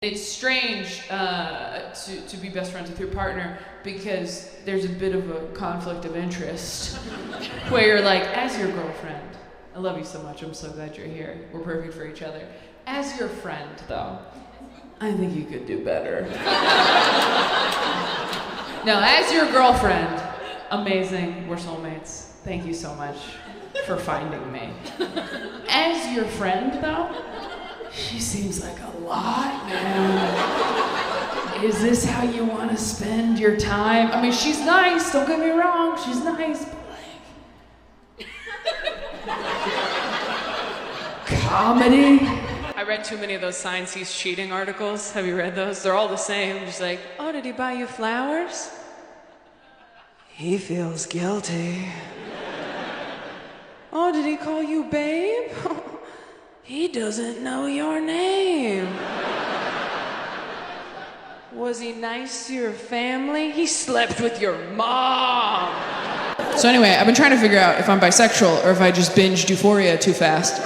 It's strange to be best friends with your partner because there's a bit of a conflict of interest where you're like, as your girlfriend, I love you so much, I'm so glad you're here, we're perfect for each other. As your friend, though, I think you could do better. Now, as your girlfriend, amazing, we're soulmates. Thank you so much for finding me. As your friend, though, she seems like a lot, man. Is this how you want to spend your time? I mean, she's nice, don't get me wrong, she's nice, but like... comedy? I read too many of those signs he's cheating articles. Have you read those? They're all the same. Just like, oh, did he buy you flowers? He feels guilty. Oh, did he call you babe? He doesn't know your name. Was he nice to your family? He slept with your mom. So anyway, I've been trying to figure out if I'm bisexual or if I just binged Euphoria too fast.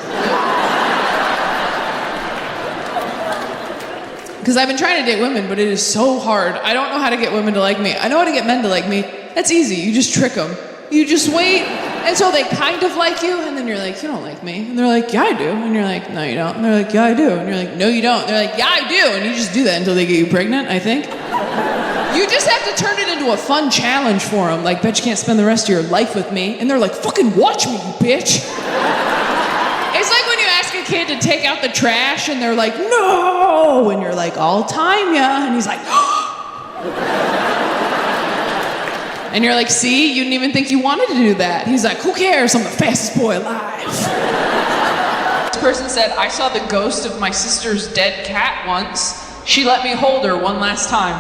Because I've been trying to date women, but it is so hard. I don't know how to get women to like me. I know how to get men to like me. That's easy. You just trick them. You just wait until they kind of like you, and then you're like, you don't like me. And they're like, yeah, I do. And you're like, no, you don't. And they're like, yeah, I do. And you're like, no, you don't. And they're like, yeah, I do. And you just do that until they get you pregnant, I think. You just have to turn it into a fun challenge for them. Like, bet you can't spend the rest of your life with me. And they're like, fucking watch me, you bitch. It's like when you ask a kid to take out the trash, and they're like, no. And you're like, I'll time ya. And he's like, and you're like, see, you didn't even think you wanted to do that. He's like, who cares? I'm the fastest boy alive. This person said, I saw the ghost of my sister's dead cat once. She let me hold her one last time.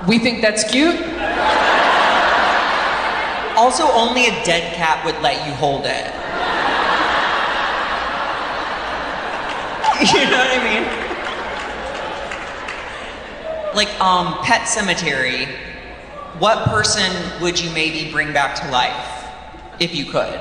We think that's cute? Also, only a dead cat would let you hold it. You know what I mean? Like, Pet Cemetery. What person would you maybe bring back to life, if you could?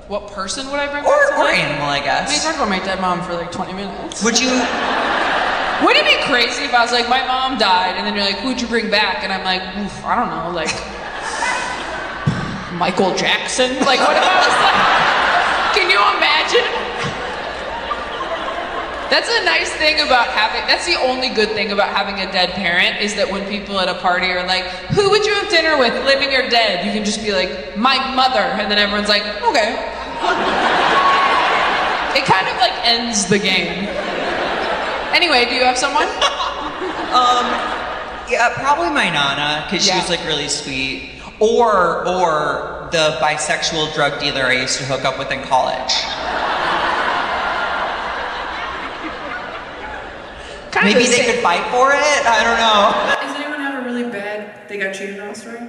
What person would I bring back to Or life? animal, I guess. I mean, talk about my dead mom for like 20 minutes. Would you? Wouldn't it be crazy if I was like, my mom died, and then you're like, who'd you bring back? And I'm like, oof, I don't know, like, Michael Jackson? Like, what if I was like, can you imagine? That's a nice thing about that's the only good thing about having a dead parent, is that when people at a party are like, who would you have dinner with, living or dead? You can just be like, my mother, and then everyone's like, okay. It kind of like ends the game. Anyway, do you have someone? Yeah, probably my Nana, because she was like really sweet. Or the bisexual drug dealer I used to hook up with in college. Maybe they could fight for it? I don't know. Does anyone have a really bad they got cheated on story?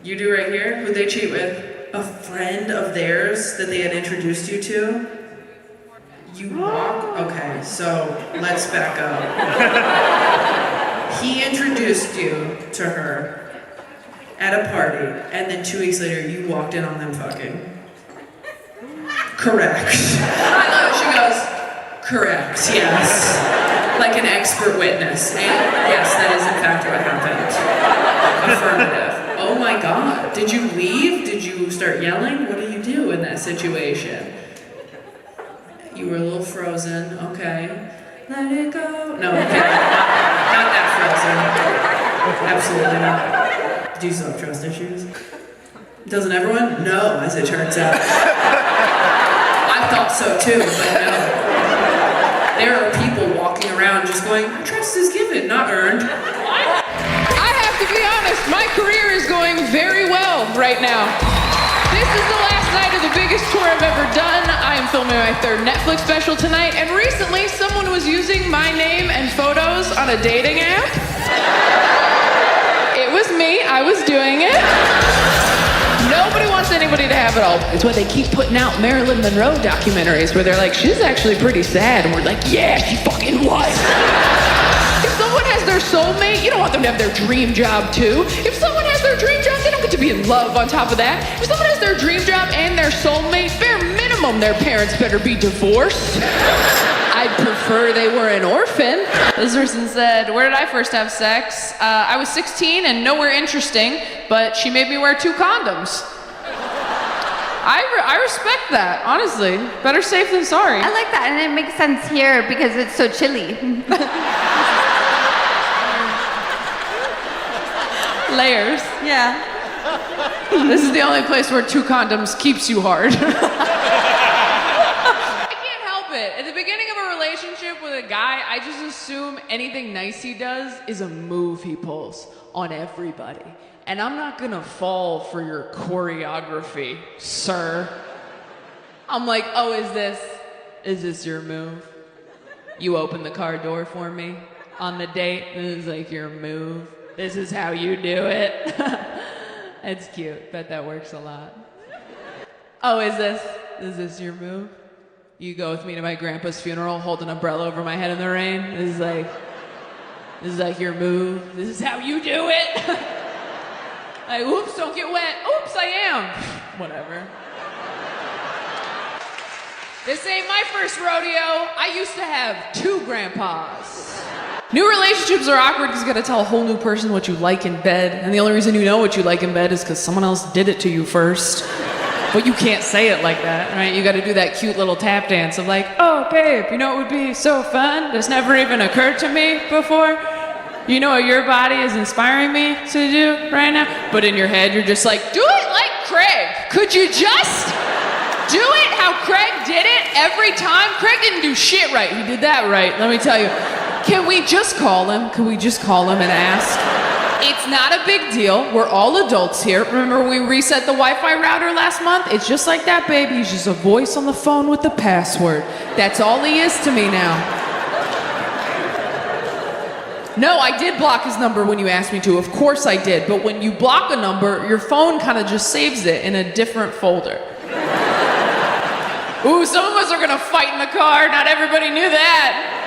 You do right here? Who'd they cheat with? A friend of theirs that they had introduced you to? You walk? Okay, so let's back up. He introduced you to her at a party, and then 2 weeks later you walked in on them fucking. Correct. I love it. She goes, correct, yes. Like an expert witness. And yes, that is in fact what happened. Affirmative. Oh my God. Did you leave? Did you start yelling? What do you do in that situation? You were a little frozen. Okay. Let it go. No, okay. Not that frozen. Absolutely not. Do you still have trust issues? Doesn't everyone? No, as it turns out. I thought so too, but no. There are people walking around just going, trust is given, not earned. I have to be honest, my career is going very well right now. This is the last night of the biggest tour I've ever done. I am filming my 3rd Netflix special tonight, and recently someone was using my name and photos on a dating app. It was me, I was doing it. Nobody wants anybody to have it all. It's why they keep putting out Marilyn Monroe documentaries where they're like, she's actually pretty sad. And we're like, yeah, she fucking was. If someone has their soulmate, you don't want them to have their dream job too. If someone has their dream job, they don't get to be in love on top of that. If someone has their dream job and their soulmate, bare minimum their parents better be divorced. I'd prefer prefer they were an orphan. This person said, where did I first have sex? I was 16 and nowhere interesting, but she made me wear 2 condoms. I respect that, honestly. Better safe than sorry. I like that, and it makes sense here because it's so chilly. Layers. Yeah. This is the only place where 2 condoms keeps you hard. I can't help it. At the beginning of a relationship with a guy, I just assume anything nice he does is a move he pulls on everybody. And I'm not gonna fall for your choreography, sir. I'm like, oh, is this your move? You open the car door for me on the date? This is like your move. This is how you do it. It's cute. Bet that works a lot. Oh, is this your move? You go with me to my grandpa's funeral, hold an umbrella over my head in the rain? This is like your move. This is how you do it. Like, oops, don't get wet. Oops, I am. Whatever. This ain't my first rodeo. I used to have 2 grandpas. New relationships are awkward because you gotta tell a whole new person what you like in bed. And the only reason you know what you like in bed is because someone else did it to you first. But you can't say it like that, right? You gotta do that cute little tap dance of like, oh, babe, you know what would be so fun? This never even occurred to me before. You know what your body is inspiring me to do right now? But in your head, you're just like, do it like Craig. Could you just do it how Craig did it every time? Craig didn't do shit right. He did that right, let me tell you. Can we just call him? Can we just call him and ask? It's not a big deal. We're all adults here. Remember we reset the Wi-Fi router last month? It's just like that, baby. He's just a voice on the phone with the password. That's all he is to me now. No, I did block his number when you asked me to. Of course I did. But when you block a number, your phone kind of just saves it in a different folder. Ooh, some of us are gonna fight in the car. Not everybody knew that.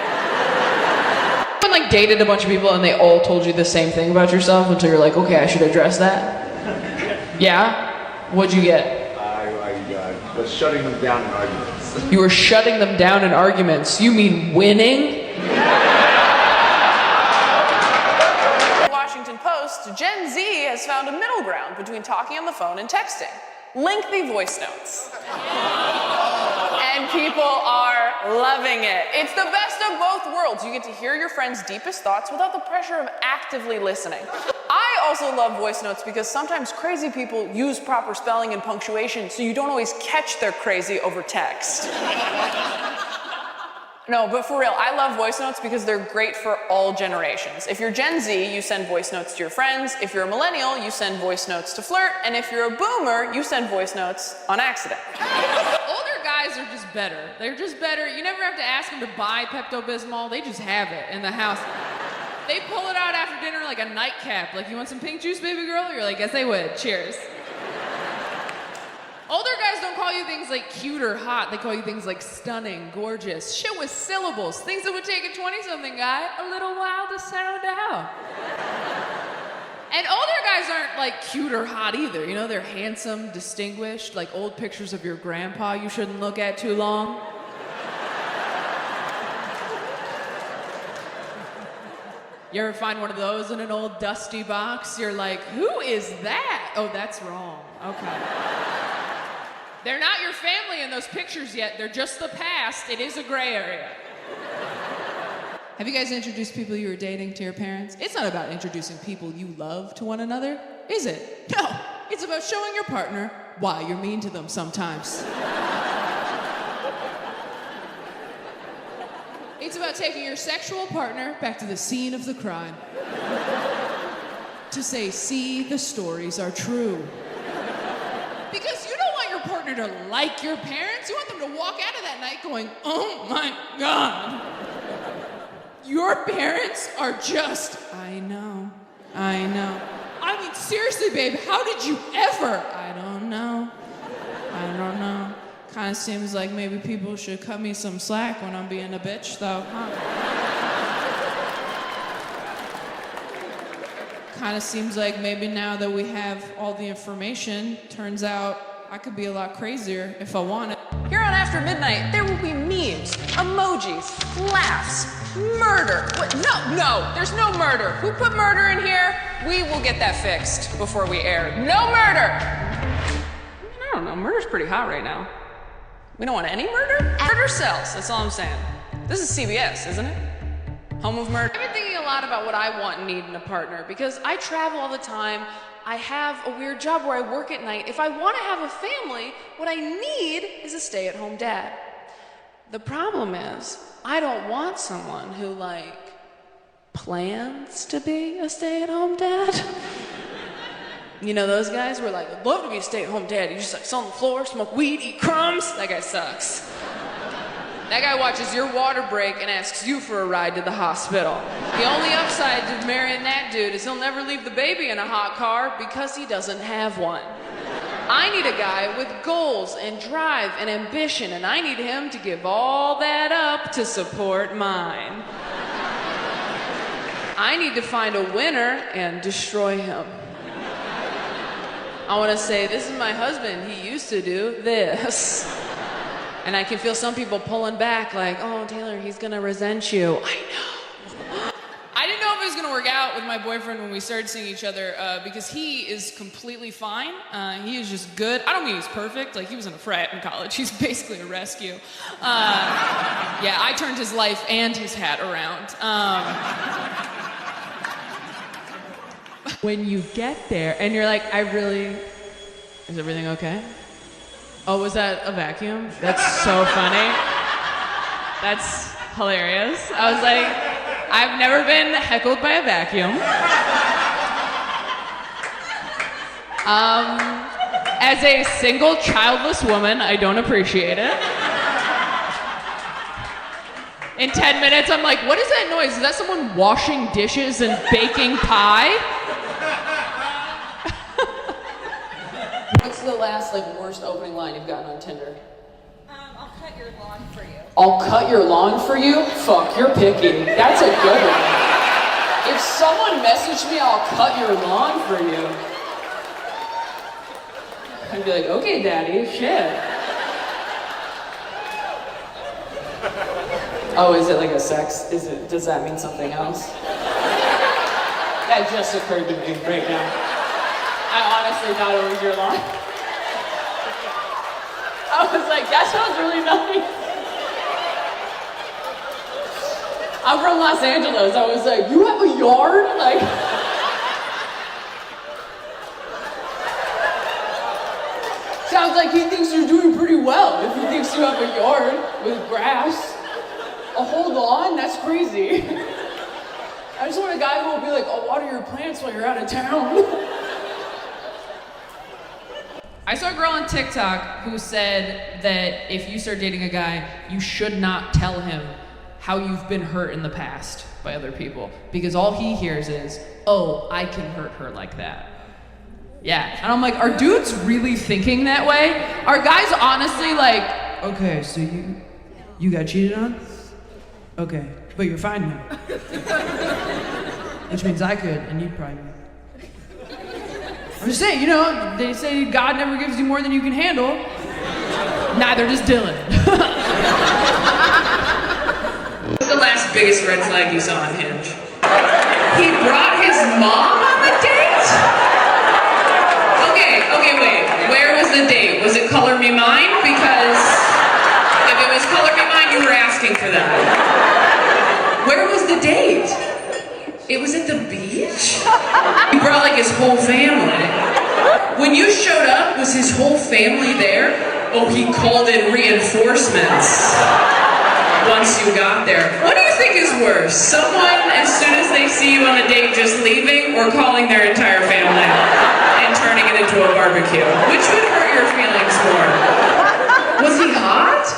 You like dated a bunch of people and they all told you the same thing about yourself until you're like, okay, I should address that. Yeah? What'd you get? I was shutting them down in arguments. You were shutting them down in arguments. You mean winning? Washington Post, Gen Z has found a middle ground between talking on the phone and texting. Lengthy voice notes. And people are loving it. It's the best of both worlds. You get to hear your friend's deepest thoughts without the pressure of actively listening. I also love voice notes because sometimes crazy people use proper spelling and punctuation, so you don't always catch they're crazy over text. No, but for real, I love voice notes because they're great for all generations. If you're Gen Z, you send voice notes to your friends. If you're a millennial, you send voice notes to flirt. And if you're a boomer, you send voice notes on accident. Older guys are just better. They're just better. You never have to ask them to buy Pepto-Bismol. They just have it in the house. They pull it out after dinner like a nightcap. Like, you want some pink juice, baby girl? You're like, yes, they would. Cheers. Older guys don't call you things like cute or hot. They call you things like stunning, gorgeous, shit with syllables. Things that would take a 20-something guy a little while to sound out. And older guys aren't like cute or hot either. You know, they're handsome, distinguished, like old pictures of your grandpa you shouldn't look at too long. You ever find one of those in an old dusty box? You're like, who is that? Oh, that's wrong. Okay. They're not your family in those pictures yet. They're just the past. It is a gray area. Have you guys introduced people you were dating to your parents? It's not about introducing people you love to one another, is it? No, it's about showing your partner why you're mean to them sometimes. It's about taking your sexual partner back to the scene of the crime. To say, see, the stories are true. Because you don't want your partner to like your parents. You want them to walk out of that night going, oh my God. Your parents are just, I know. I mean, seriously, babe, how did you ever? I don't know. Kind of seems like maybe people should cut me some slack when I'm being a bitch, though, huh? Kind of seems like maybe now that we have all the information, turns out I could be a lot crazier if I wanted. Here on After Midnight, there will be memes, emojis, laughs, murder. What? No, there's no murder. Who put murder in here? We will get that fixed before we air. No murder! I don't know, murder's pretty hot right now. We don't want any murder? Murder sells, that's all I'm saying. This is CBS, isn't it? Home of murder. I've been thinking a lot about what I want and need in a partner because I travel all the time. I have a weird job where I work at night. If I want to have a family, what I need is a stay-at-home dad. The problem is, I don't want someone who, like, plans to be a stay-at-home dad. You know those guys who are like, I'd love to be a stay-at-home dad. You just like sit on the floor, smoke weed, eat crumbs. That guy sucks. That guy watches your water break and asks you for a ride to the hospital. The only upside to marrying that dude is he'll never leave the baby in a hot car because he doesn't have one. I need a guy with goals and drive and ambition, and I need him to give all that up to support mine. I need to find a winner and destroy him. I want to say, this is my husband. He used to do this. And I can feel some people pulling back like, oh, Taylor, he's going to resent you. I know. I didn't know if it was gonna work out with my boyfriend when we started seeing each other because he is completely fine. He is just good. I don't mean he's perfect. Like, he was in a frat in college. He's basically a rescue. Yeah, I turned his life and his hat around. When you get there and you're like, is everything okay? Oh, was that a vacuum? That's so funny. That's hilarious. I was like, I've never been heckled by a vacuum. As a single childless woman, I don't appreciate it. In 10 minutes, I'm like, what is that noise? Is that someone washing dishes and baking pie? What's the last, like, worst opening line you've gotten on Tinder? I'll cut your lawn for you. I'll cut your lawn for you? Fuck, you're picky. That's a good one. If someone messaged me, I'll cut your lawn for you, I'd be like, okay, daddy, shit. Oh, is it like a sex? Does that mean something else? That just occurred to me right now. I honestly thought it was your lawn. I was like, that sounds really nice. I'm from Los Angeles. I was like, you have a yard? Like, sounds like he thinks you're doing pretty well if he thinks you have a yard with grass. A whole lawn? That's crazy. I just want a guy who will be like, I'll water your plants while you're out of town. I saw a girl on TikTok who said that if you start dating a guy, you should not tell him how you've been hurt in the past by other people. Because all he hears is, oh, I can hurt her like that. Yeah, and I'm like, are dudes really thinking that way? Are guys honestly like, okay, so you got cheated on? Okay, but you're fine now. Which means I could, and you'd probably. I'm just saying, you know, they say God never gives you more than you can handle. Neither does Dylan. What's the last biggest red flag you saw on Hinge? He brought his mom on the date? Okay, wait. Where was the date? Was it Color Me Mine? Because if it was Color Me Mine, you were asking for that. Where was the date? It was at the beach? He brought like his whole family. When you showed up, was his whole family there? Oh, he called in reinforcements once you got there. What do you think is worse? Someone, as soon as they see you on a date, just leaving, or calling their entire family and turning it into a barbecue? Which would hurt your feelings more? Was he hot?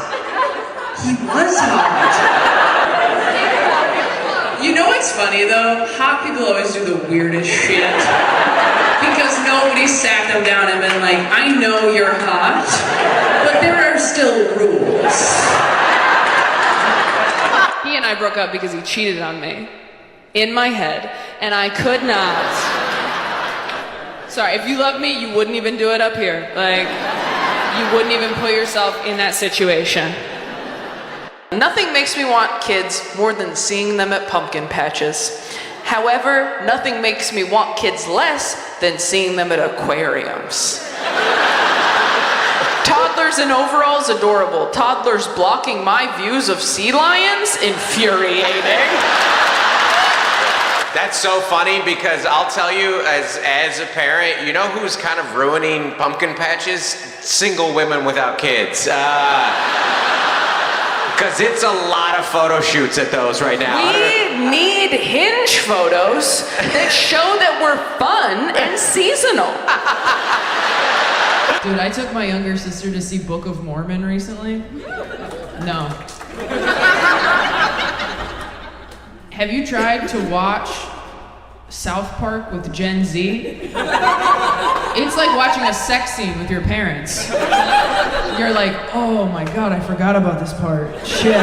He was hot. You know what's funny though? Hot people always do the weirdest shit. Because nobody sat them down and been like, I know you're hot, but there are still rules. He and I broke up because he cheated on me. In my head. And I could not. Sorry, if you love me, you wouldn't even do it up here. Like, You wouldn't even put yourself in that situation. Nothing makes me want kids more than seeing them at pumpkin patches. However, nothing makes me want kids less than seeing them at aquariums. Toddlers in overalls, adorable. Toddlers blocking my views of sea lions, infuriating. That's so funny because I'll tell you, as a parent, you know who's kind of ruining pumpkin patches? Single women without kids. Because it's a lot of photo shoots at those right now. We need Hinge photos that show that we're fun and seasonal. Dude, I took my younger sister to see Book of Mormon recently. No. Have you tried to watch South Park with Gen Z? It's like watching a sex scene with your parents. You're like, oh my God, I forgot about this part. Shit.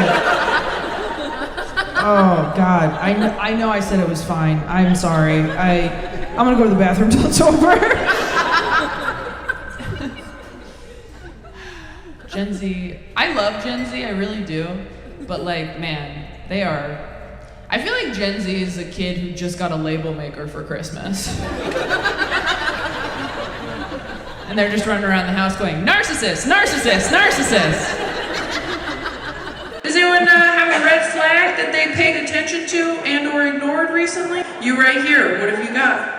Oh God, I know I said it was fine. I'm sorry. I'm gonna go to the bathroom till it's over. Gen Z, I love Gen Z, I really do. But like, man, they are. I feel like Gen Z is a kid who just got a label maker for Christmas. And they're just running around the house going, narcissist, narcissist, narcissist. Does anyone have a red flag that they paid attention to and or ignored recently? You right here, what have you got?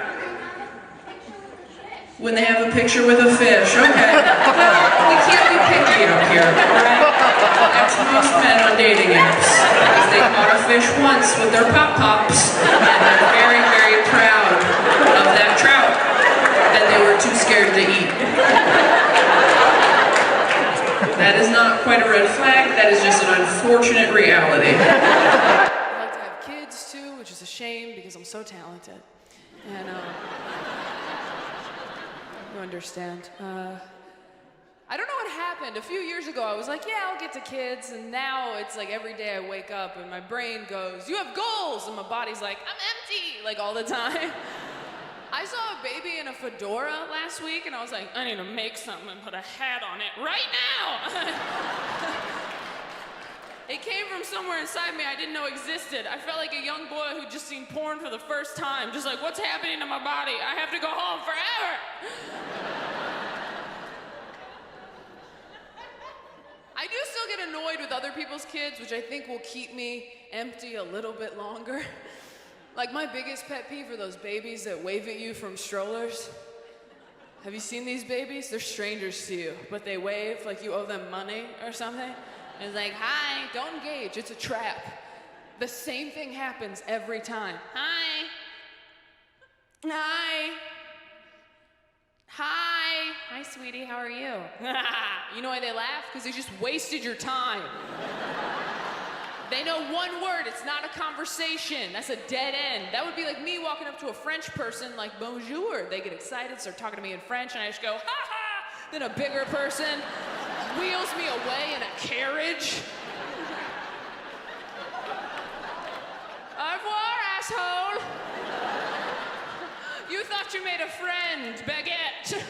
When they have a picture with a fish, okay. Well, we can't be picky up here, alright? That's most men on dating apps. Because they caught a fish once with their pop-pops, and they're very, very proud of that trout. And they were too scared to eat. That is not quite a red flag, that is just an unfortunate reality. I'd like to have kids too, which is a shame because I'm so talented. And you understand. I don't know what happened. A few years ago I was like, yeah, I'll get to kids, and now it's like every day I wake up and my brain goes, you have goals, and my body's like, I'm empty, like all the time. I saw a baby in a fedora last week, and I was like, I need to make something and put a hat on it right now. It came from somewhere inside me I didn't know existed. I felt like a young boy who'd just seen porn for the first time. Just like, what's happening to my body? I have to go home forever. I do still get annoyed with other people's kids, which I think will keep me empty a little bit longer. Like my biggest pet peeve are those babies that wave at you from strollers. Have you seen these babies? They're strangers to you, but they wave like you owe them money or something. And it's like, hi, don't engage, it's a trap. The same thing happens every time. Hi. Hi. Hi. Hi, sweetie, how are you? You know why they laugh? Because they just wasted your time. They know one word, it's not a conversation. That's a dead end. That would be like me walking up to a French person like, bonjour. They get excited, start talking to me in French, and I just go, ha ha. Then a bigger person wheels me away in a carriage. Au revoir, asshole. You thought you made a friend, baguette.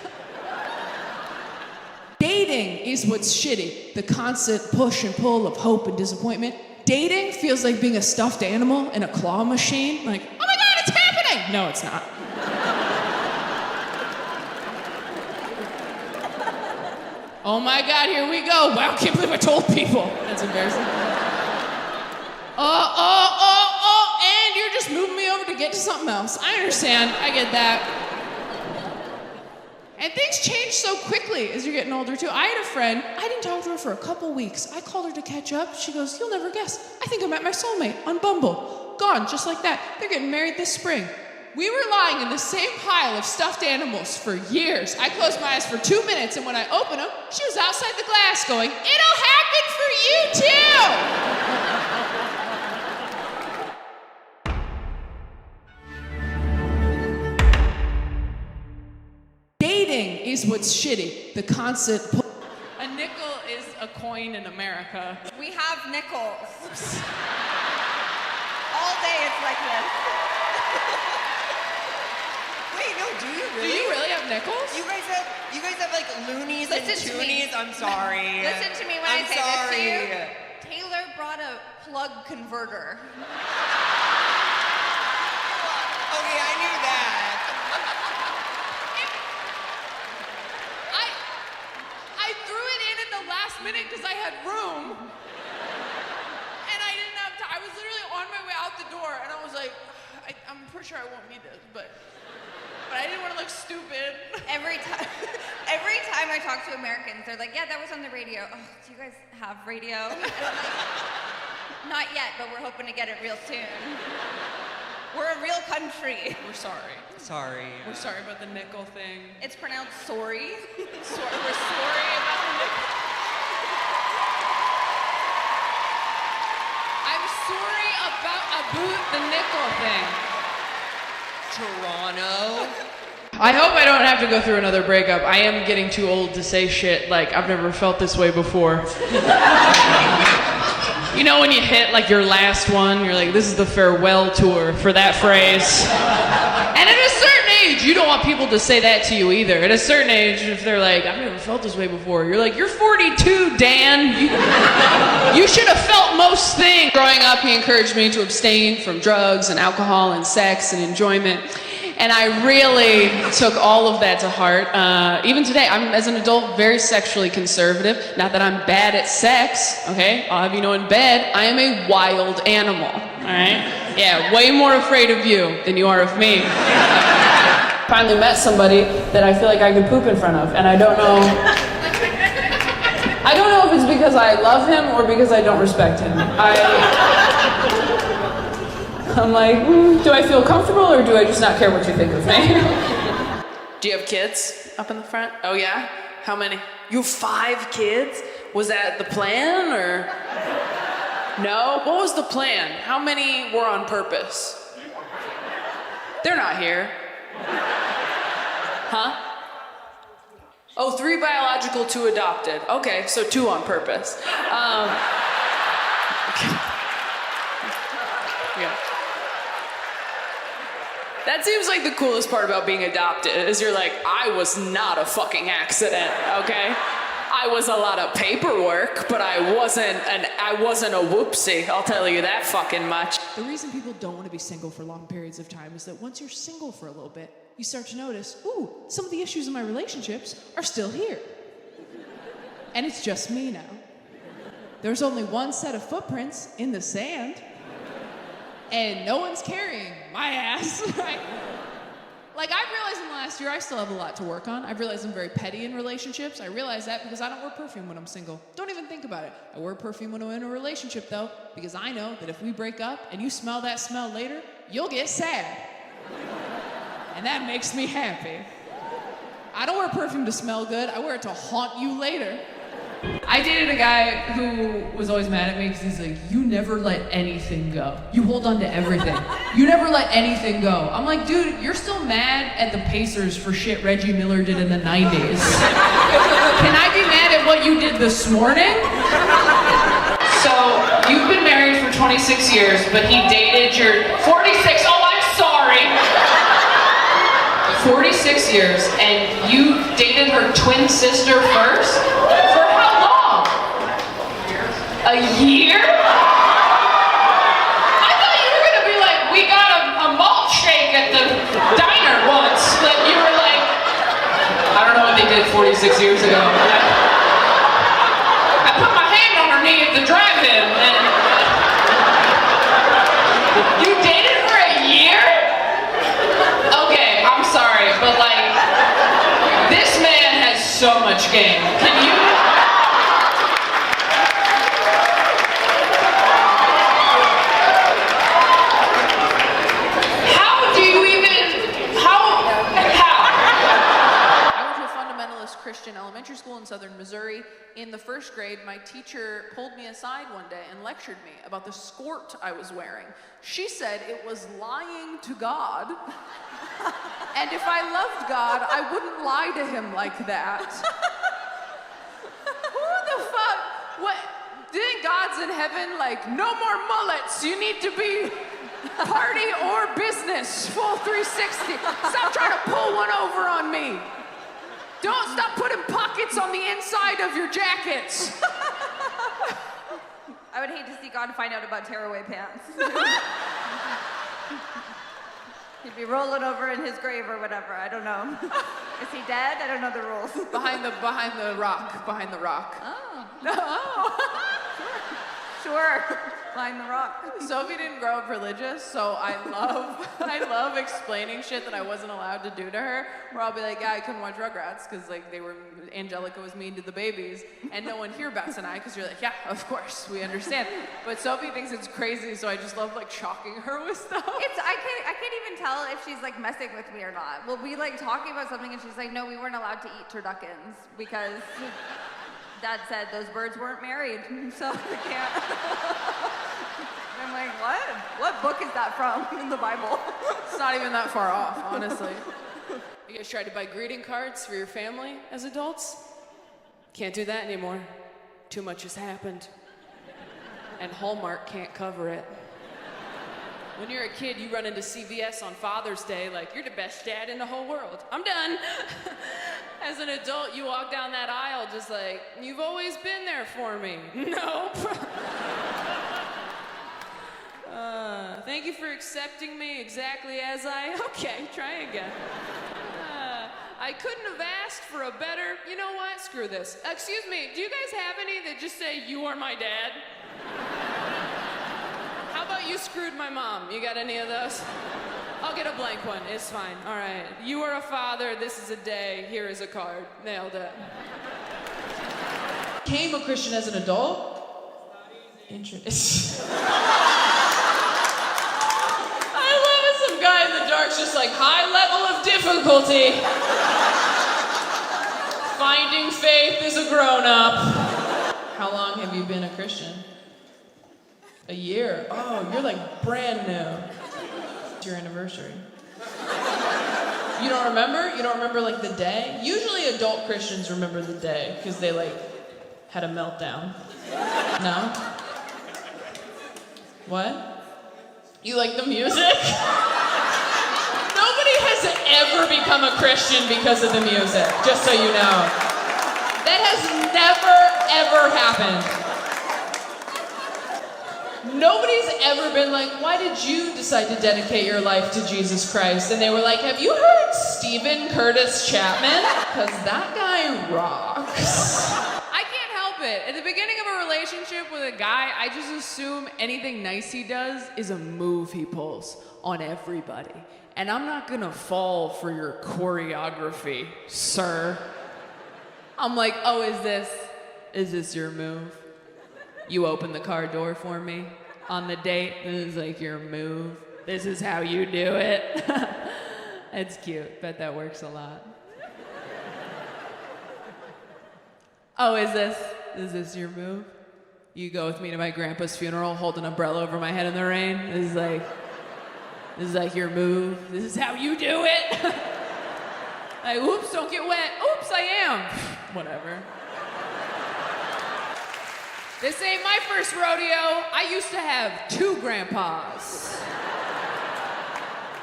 Dating is what's shitty. The constant push and pull of hope and disappointment. Dating feels like being a stuffed animal in a claw machine. Like, oh my God, it's happening! No, it's not. Oh my God, here we go. Wow, I can't believe I told people. That's embarrassing. And you're just moving me over to get to something else. I understand, I get that. And things change so quickly as you're getting older too. I had a friend, I didn't talk to her for a couple weeks. I called her to catch up. She goes, you'll never guess. I think I met my soulmate on Bumble. Gone, just like that. They're getting married this spring. We were lying in the same pile of stuffed animals for years. I closed my eyes for 2 minutes, and when I opened them, she was outside the glass going, it'll happen for you too! Dating is what's shitty. The constant A nickel is a coin in America. We have nickels. All day it's like this. Wait, no, do you Do really? you really have nickels? You guys have like loonies Listen and to me. toonies. I'm sorry. Listen to me when I'm I say sorry. this to you. Taylor brought a plug converter. Okay, I knew that. I threw it in at the last minute because I had room. And I didn't have time. I was literally on my way out the door and I was like, I'm pretty sure I won't need this, but I didn't want to look stupid. Every time I talk to Americans, they're like, yeah, that was on the radio. Oh, do you guys have radio? And I'm like, not yet, but we're hoping to get it real soon. We're a real country. We're sorry. Sorry. We're sorry about the nickel thing. It's pronounced sorry. We're sorry about the nickel. I'm sorry about the nickel thing. Toronto. I hope I don't have to go through another breakup. I am getting too old to say shit like I've never felt this way before. You know when you hit like your last one, you're like, this is the farewell tour for that phrase. And at a certain age, you don't want people to say that to you either. At a certain age, if they're like, I've never felt this way before, you're like, you're 42, Dan. You should have felt most things. Growing up, he encouraged me to abstain from drugs and alcohol and sex and enjoyment. And I really took all of that to heart. Even today, I'm, as an adult, very sexually conservative. Not that I'm bad at sex, okay? I'll have you know in bed, I am a wild animal, all right? Yeah, way more afraid of you than you are of me. Finally met somebody that I feel like I could poop in front of, and I don't know if it's because I love him or because I don't respect him. I'm like, do I feel comfortable or do I just not care what you think of me? Do you have kids up in the front? Oh yeah? How many? You have 5 kids? Was that the plan or? No? What was the plan? How many were on purpose? They're not here. Huh? Oh, 3 biological, 2 adopted. Okay, so 2 on purpose. Yeah. That seems like the coolest part about being adopted, is you're like, I was not a fucking accident, okay? I was a lot of paperwork, but I wasn't a whoopsie, I'll tell you that fucking much. The reason people don't want to be single for long periods of time is that once you're single for a little bit, you start to notice, ooh, some of the issues in my relationships are still here. And it's just me now. There's only one set of footprints in the sand, and no one's carrying my ass, right? Like, I've realized in the last year, I still have a lot to work on. I've realized I'm very petty in relationships. I realize that because I don't wear perfume when I'm single. Don't even think about it. I wear perfume when I'm in a relationship, though, because I know that if we break up and you smell that smell later, you'll get sad. And that makes me happy. I don't wear perfume to smell good. I wear it to haunt you later. I dated a guy who was always mad at me because he's like, you never let anything go. You hold on to everything. You never let anything go. I'm like, dude, you're still mad at the Pacers for shit Reggie Miller did in the 90s. Can I be mad at what you did this morning? So, you've been married for 26 years, but he dated your 46, oh, I'm sorry. 46 years, and you dated her twin sister first? For how long? A year? I thought you were gonna be like, we got a malt shake at the diner once. Like, you were like, I don't know what they did 46 years ago. I put my hand on her knee at the drive-in, and you dated for a year? Okay, I'm sorry, but like, this man has so much game. Can you? How do you even, how? I went to a fundamentalist Christian elementary school in southern Missouri. In the first grade, my teacher pulled me aside one day and lectured me about the skirt I was wearing. She said it was lying to God. And if I loved God, I wouldn't lie to him like that. Who the fuck? What? Do you think God's in heaven like, no more mullets, you need to be party or business? this, full 360. Stop trying to pull one over on me. Don't stop putting pockets on the inside of your jackets. I would hate to see God find out about tearaway pants. He'd be rolling over in his grave or whatever. I don't know. Is he dead? I don't know the rules. Behind the rock. Oh. Oh. Sure. Behind the rock. Sophie didn't grow up religious, so I love explaining shit that I wasn't allowed to do to her. Where I'll be like, yeah, I couldn't watch Rugrats because like Angelica was mean to the babies, and no one here bats an eye because you're like, yeah, of course, we understand. But Sophie thinks it's crazy, so I just love like shocking her with stuff. I can't even tell if she's like messing with me or not. We'll be like talking about something and she's like, no, we weren't allowed to eat turduckens because Dad said those birds weren't married, so we can't. I'm like, what? What book is that from in the Bible? It's not even that far off, honestly. You guys tried to buy greeting cards for your family as adults? Can't do that anymore. Too much has happened. And Hallmark can't cover it. When you're a kid, you run into CVS on Father's Day like, you're the best dad in the whole world. I'm done. As an adult, you walk down that aisle just like, you've always been there for me. Nope. Thank you for accepting me exactly as okay, try again. I couldn't have asked for a better, you know what, screw this. Excuse me, do you guys have any that just say, you are my dad? How about you screwed my mom? You got any of those? I'll get a blank one, it's fine, all right. You are a father, this is a day, here is a card. Nailed it. Became a Christian as an adult? Interesting. I love it. Some guy in the dark's just like, high level of difficulty. Finding faith as a grown-up. How long have you been a Christian? A year. Oh, you're like brand new. It's your anniversary. You don't remember? You don't remember like the day? Usually adult Christians remember the day because they like had a meltdown. No? What? You like the music? Nobody has ever become a Christian because of the music, just so you know. That has never, ever happened. Nobody's ever been like, why did you decide to dedicate your life to Jesus Christ? And they were like, have you heard Stephen Curtis Chapman? Because that guy rocks. I can't help it. At the beginning of a relationship with a guy, I just assume anything nice he does is a move he pulls on everybody. And I'm not gonna fall for your choreography, sir. I'm like, oh, is this your move? You open the car door for me on the date. This is like your move. This is how you do it. It's cute. Bet that works a lot. Oh, is this your move? You go with me to my grandpa's funeral, hold an umbrella over my head in the rain. This is like your move. This is how you do it. Like, oops, don't get wet. Oops, I am. Whatever. This ain't my first rodeo. I used to have 2 grandpas.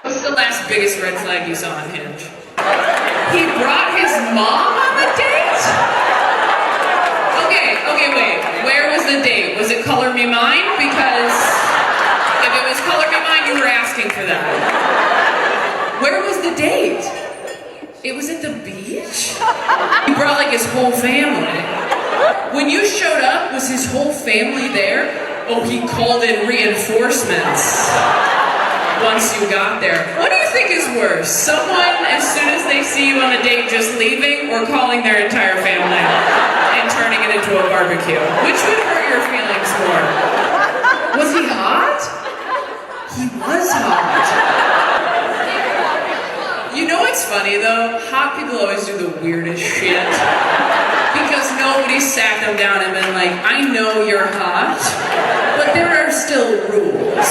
What's the last biggest red flag you saw on Hinge? He brought his mom on the date? Okay, wait. Where was the date? Was it Color Me Mine? Because if it was Color Me Mine, you were asking for that. Where was the date? It was at the beach? He brought like his whole family. When you showed up, was his whole family there? Oh, he called in reinforcements once you got there. What do you think is worse? Someone, as soon as they see you on a date, just leaving, or calling their entire family and turning it into a barbecue? Which would hurt your feelings more? Was he hot? He was hot. You know what's funny though? Hot people always do the weirdest shit. Because nobody sat them down and been like, I know you're hot, but there are still rules.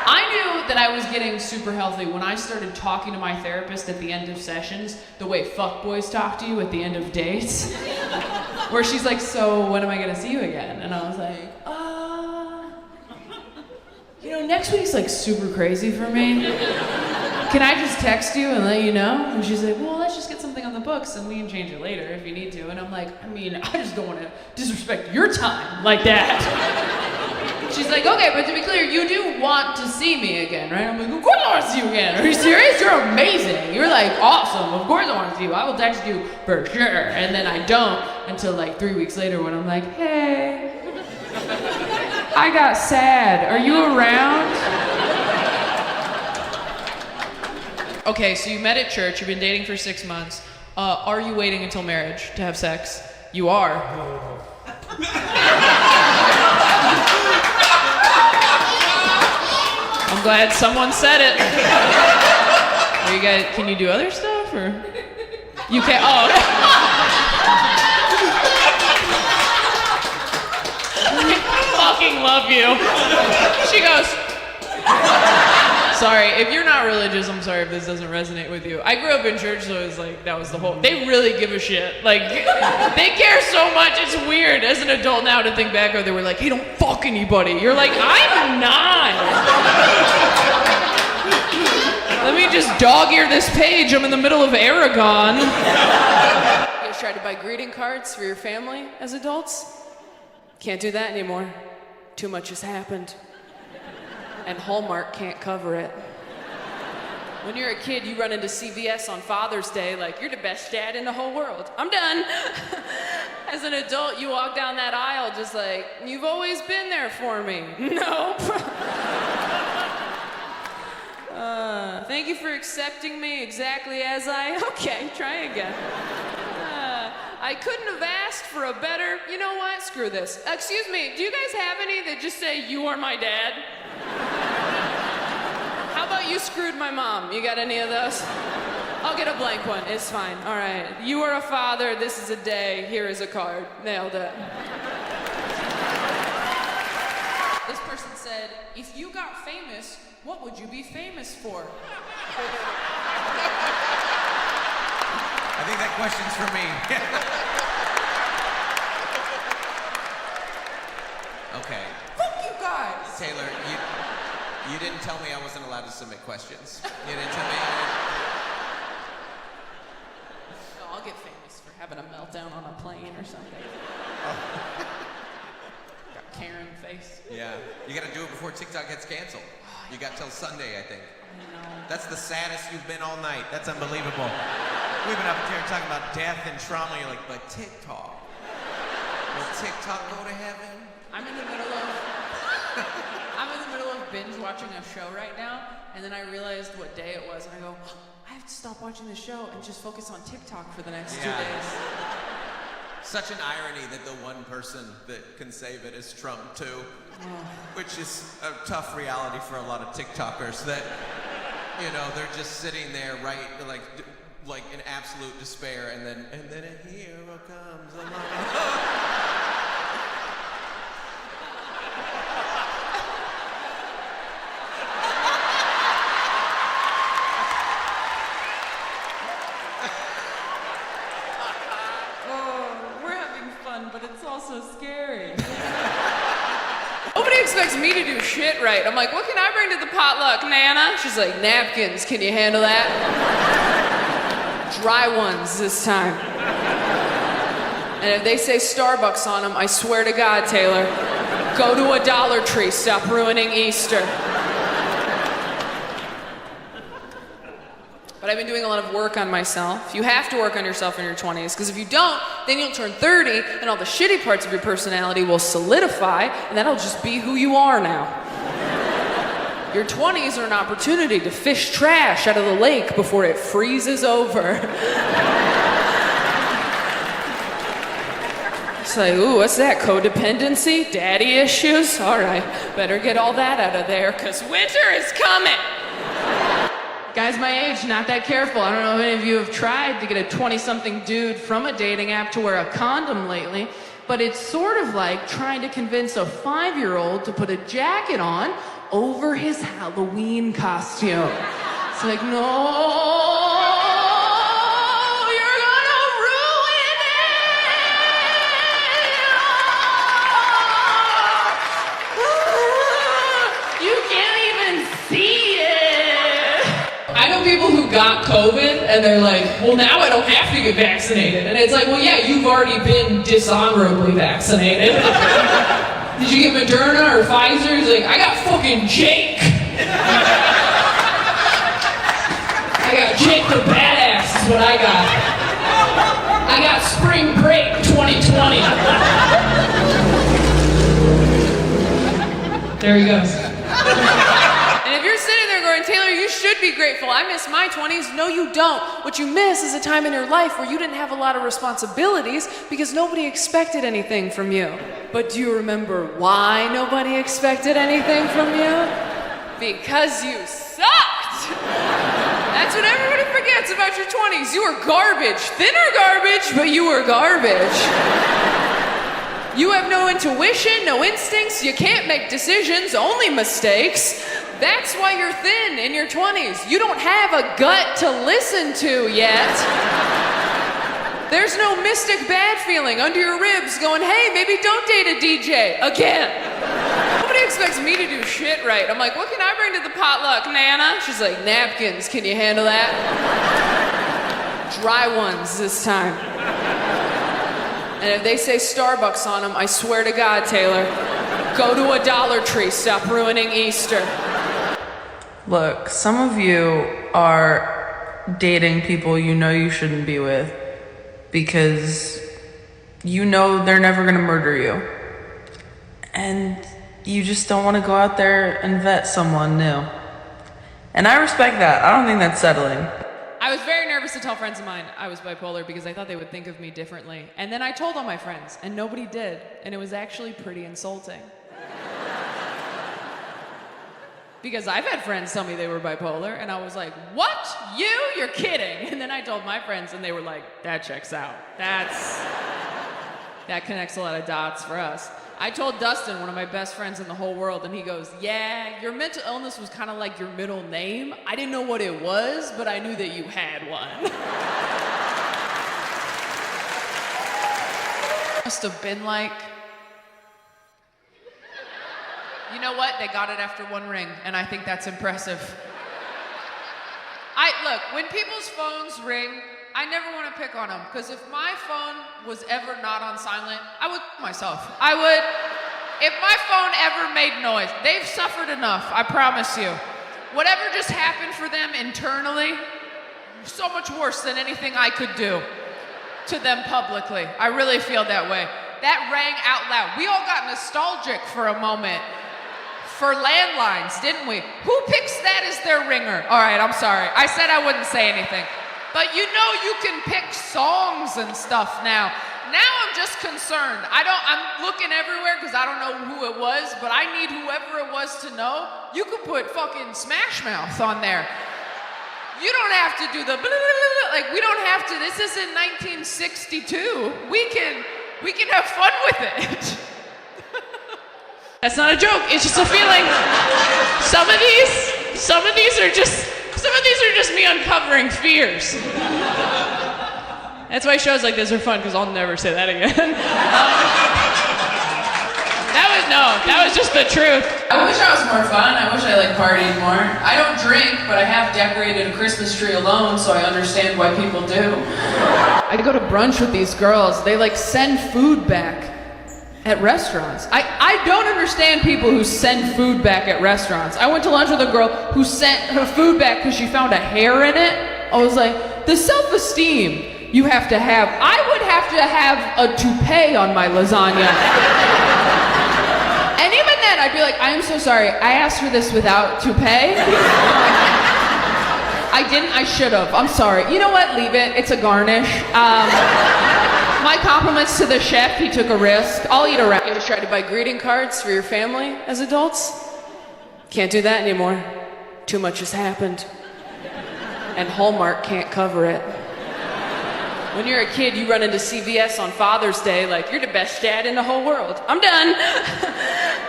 I knew that I was getting super healthy when I started talking to my therapist at the end of sessions the way fuckboys talk to you at the end of dates. Where she's like, so when am I gonna see you again? And I was like, next week's like super crazy for me. Can I just text you and let you know? And she's like, well, let's just get something on the books and we can change it later if you need to. And I'm like, I just don't want to disrespect your time like that. She's like, okay, but to be clear, you do want to see me again, right? I'm like, of course I want to see you again. Are you serious? You're amazing. You're like awesome. Of course I want to see you. I will text you for sure. And then I don't until like 3 weeks later when I'm like, hey, I got sad. Are you around? Okay, so you met at church, you've been dating for 6 months. Are you waiting until marriage to have sex? You are. I'm glad someone said it. Are you guys, can you do other stuff, or? You can't, oh. I fucking love you. She goes, sorry, if you're not religious, I'm sorry if this doesn't resonate with you. I grew up in church, so it was like, that was the whole, they really give a shit. Like, they care so much, it's weird as an adult now to think back, or they were like, hey, don't fuck anybody. You're like, I'm not. Let me just dog-ear this page, I'm in the middle of Aragon. You guys tried to buy greeting cards for your family as adults? Can't do that anymore. Too much has happened. And Hallmark can't cover it. When you're a kid, you run into CVS on Father's Day like, you're the best dad in the whole world. I'm done. As an adult, you walk down that aisle just like, you've always been there for me. Nope. Thank you for accepting me exactly as okay, try again. I couldn't have asked for a better, you know what, screw this. Excuse me, do you guys have any that just say, you are my dad? How about you screwed my mom? You got any of those? I'll get a blank one, it's fine, all right. You are a father, this is a day, here is a card. Nailed it. This person said, if you got famous, what would you be famous for? I think that question's for me. Okay. Fuck you guys! Taylor, you didn't tell me I wasn't allowed to submit questions. You didn't tell me. No, I'll get famous for having a meltdown on a plane or something. Got Karen face. Yeah. You gotta do it before TikTok gets canceled. You got till Sunday, I think. I know. That's the saddest you've been all night. That's unbelievable. We've been up here talking about death and trauma. You're like, but TikTok. Will TikTok go to heaven? I'm in the middle of binge watching a show right now, and then I realized what day it was, and I go, I have to stop watching the show and just focus on TikTok for the next 2 days. Such an irony that the one person that can save it is Trump too, which is a tough reality for a lot of TikTokers that, they're just sitting there, right, like in absolute despair, and then a hero comes along. But it's also scary. Nobody expects me to do shit right. I'm like, what can I bring to the potluck, Nana? She's like, napkins, can you handle that? Dry ones this time. And if they say Starbucks on them, I swear to God, Taylor, go to a Dollar Tree, stop ruining Easter. But I've been doing a lot of work on myself. You have to work on yourself in your 20s, because if you don't, then you'll turn 30, and all the shitty parts of your personality will solidify, and that'll just be who you are now. Your 20s are an opportunity to fish trash out of the lake before it freezes over. It's like, ooh, what's that, codependency? Daddy issues? All right, better get all that out of there, because winter is coming. Guys my age, not that careful. I don't know if any of you have tried to get a 20-something dude from a dating app to wear a condom lately, but it's sort of like trying to convince a 5-year-old to put a jacket on over his Halloween costume. It's like, no, you're gonna ruin it! You can't know people who got COVID and they're like, well, now I don't have to get vaccinated. And it's like, well, yeah, you've already been dishonorably vaccinated. Did you get Moderna or Pfizer? He's like, I got fucking Jake. I got Jake the Badass is what I got. I got Spring Break 2020. There he goes. And if you're sitting there going, Taylor, you should be grateful. I miss my 20s. No, you don't. What you miss is a time in your life where you didn't have a lot of responsibilities because nobody expected anything from you. But do you remember why nobody expected anything from you? Because you sucked. That's what everybody forgets about your 20s. You were garbage. Thinner garbage, but you were garbage. You have no intuition, no instincts, you can't make decisions, only mistakes. That's why you're thin in your 20s. You don't have a gut to listen to yet. There's no mystic bad feeling under your ribs going, hey, maybe don't date a DJ again. Nobody expects me to do shit right. I'm like, what can I bring to the potluck, Nana? She's like, napkins, can you handle that? Dry ones this time. And if they say Starbucks on them, I swear to God, Taylor, go to a Dollar Tree, stop ruining Easter. Look, some of you are dating people you know you shouldn't be with because you know they're never gonna murder you. And you just don't wanna go out there and vet someone new. And I respect that. I don't think that's settling. I was very nervous to tell friends of mine I was bipolar because I thought they would think of me differently. And then I told all my friends, and nobody did. And it was actually pretty insulting. Because I've had friends tell me they were bipolar, and I was like, what? You? You're kidding. And then I told my friends, and they were like, that checks out. That connects a lot of dots for us. I told Dustin, one of my best friends in the whole world, and he goes, yeah, your mental illness was kind of like your middle name. I didn't know what it was, but I knew that you had one. Must have been like, you know what? They got it after one ring, and I think that's impressive. Look, when people's phones ring, I never want to pick on them, because if my phone was ever not on silent, I would myself. If my phone ever made noise, they've suffered enough, I promise you. Whatever just happened for them internally, so much worse than anything I could do to them publicly. I really feel that way. That rang out loud. We all got nostalgic for a moment for landlines, didn't we? Who picks that as their ringer? All right, I'm sorry. I said I wouldn't say anything. But you know you can pick songs and stuff now. Now I'm just concerned. I'm looking everywhere because I don't know who it was, but I need whoever it was to know. You could put fucking Smash Mouth on there. You don't have to do the blah, blah, blah, like we don't have to. This isn't 1962. We can have fun with it. That's not a joke. It's just a feeling. Some of these are just me uncovering fears. That's why shows like this are fun, because I'll never say that again. That was just the truth. I wish I was more fun. I wish I partied more. I don't drink, but I have decorated a Christmas tree alone, so I understand why people do. I go to brunch with these girls. They send food back at restaurants. I don't understand people who send food back at restaurants. I went to lunch with a girl who sent her food back because she found a hair in it. I was like, the self-esteem you have to have. I would have to have a toupee on my lasagna. And even then, I'd be like, I am so sorry. I asked for this without toupee. I didn't. I should have. I'm sorry. You know what? Leave it. It's a garnish. My compliments to the chef. He took a risk. I'll eat a wrap. You ever tried to buy greeting cards for your family as adults? Can't do that anymore. Too much has happened. And Hallmark can't cover it. When you're a kid, you run into CVS on Father's Day like, you're the best dad in the whole world. I'm done.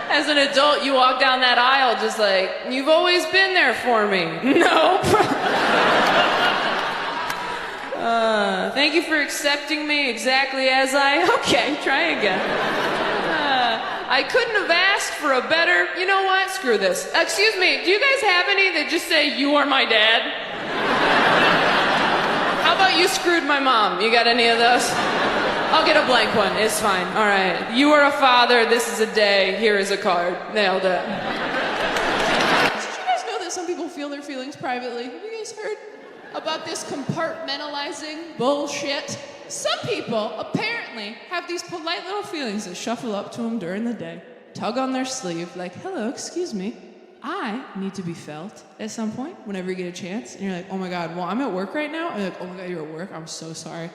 As an adult, you walk down that aisle just like, you've always been there for me. Nope. Thank you for accepting me exactly as okay, try again. I couldn't have asked for a better, you know what, screw this. Excuse me, do you guys have any that just say, you are my dad? about you screwed my mom? You got any of those? I'll get a blank one. It's fine. All right. You are a father. This is a day. Here is a card. Nailed it. Did you guys know that some people feel their feelings privately? Have you guys heard about this compartmentalizing bullshit? Some people apparently have these polite little feelings that shuffle up to them during the day, tug on their sleeve, like, hello, excuse me, I need to be felt at some point whenever you get a chance. And you're like, oh my God, well, I'm at work right now. And you're like, oh my God, you're at work? I'm so sorry.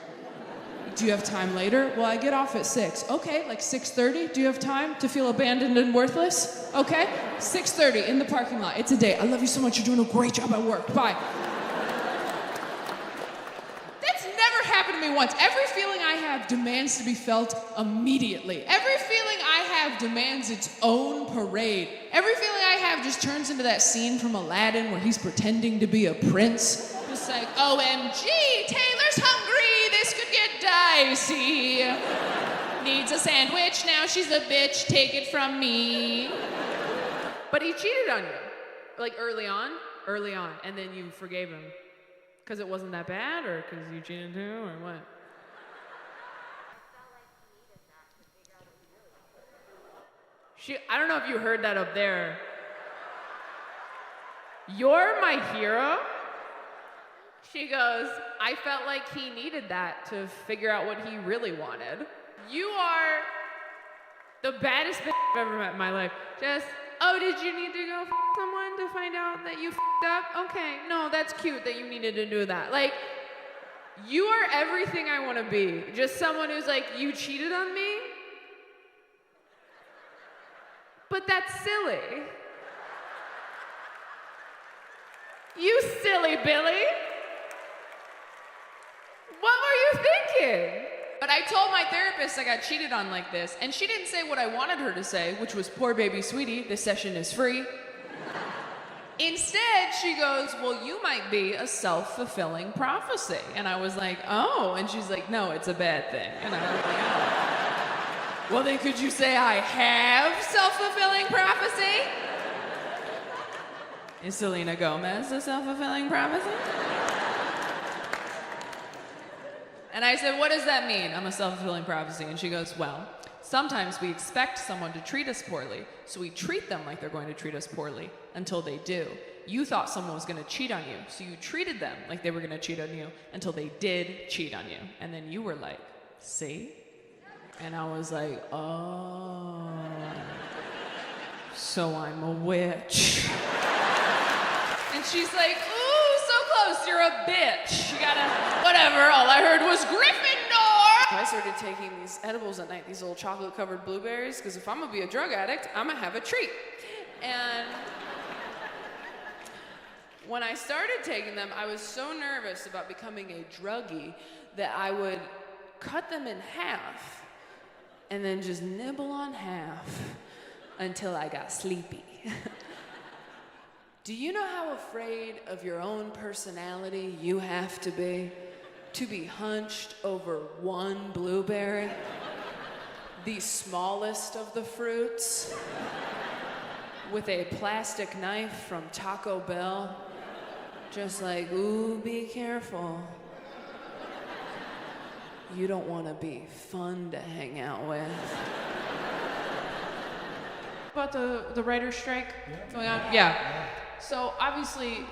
Do you have time later? Well, I get off at 6. Okay, like 6:30? Do you have time to feel abandoned and worthless? Okay, 6:30 in the parking lot. It's a date. I love you so much. You're doing a great job at work. Bye. That's never happened to me once. Every feeling I have demands to be felt immediately. Every feeling I have demands its own parade. Every feeling I have just turns into that scene from Aladdin where he's pretending to be a prince. Just like, OMG, Taylor's hungry. This could get dicey. Needs a sandwich. Now she's a bitch. Take it from me. But he cheated on you. Like early on, and then you forgave him. Because it wasn't that bad, or because you cheated too, or what? I don't know if you heard that up there. You're my hero? She goes, I felt like he needed that to figure out what he really wanted. You are the baddest bitch I've ever met in my life. Just, oh, did you need to go f someone to find out that you f***ed up? Okay, no, that's cute that you needed to do that. Like, you are everything I want to be. Just someone who's like, you cheated on me? But that's silly. You silly Billy. What were you thinking? But I told my therapist I got cheated on like this, and she didn't say what I wanted her to say, which was, poor baby sweetie, this session is free. Instead, she goes, well, you might be a self-fulfilling prophecy. And I was like, oh. And she's like, no, it's a bad thing. And I was like, oh. Well, then could you say I have self-fulfilling prophecy? Is Selena Gomez a self-fulfilling prophecy? And I said, what does that mean? I'm a self-fulfilling prophecy. And she goes, well, sometimes we expect someone to treat us poorly, so we treat them like they're going to treat us poorly until they do. You thought someone was going to cheat on you, so you treated them like they were going to cheat on you until they did cheat on you. And then you were like, see? And I was like, oh, so I'm a witch. And she's like, ooh, so close, you're a bitch. You gotta, whatever, all I heard was Gryffindor. I started taking these edibles at night, these little chocolate-covered blueberries, because if I'm gonna be a drug addict, I'm gonna have a treat. And when I started taking them, I was so nervous about becoming a druggie that I would cut them in half and then just nibble on half until I got sleepy. Do you know how afraid of your own personality you have to be hunched over one blueberry? The smallest of the fruits, with a plastic knife from Taco Bell, just like, ooh, be careful. You don't want to be fun to hang out with. About the writer's strike going on? Yeah. So obviously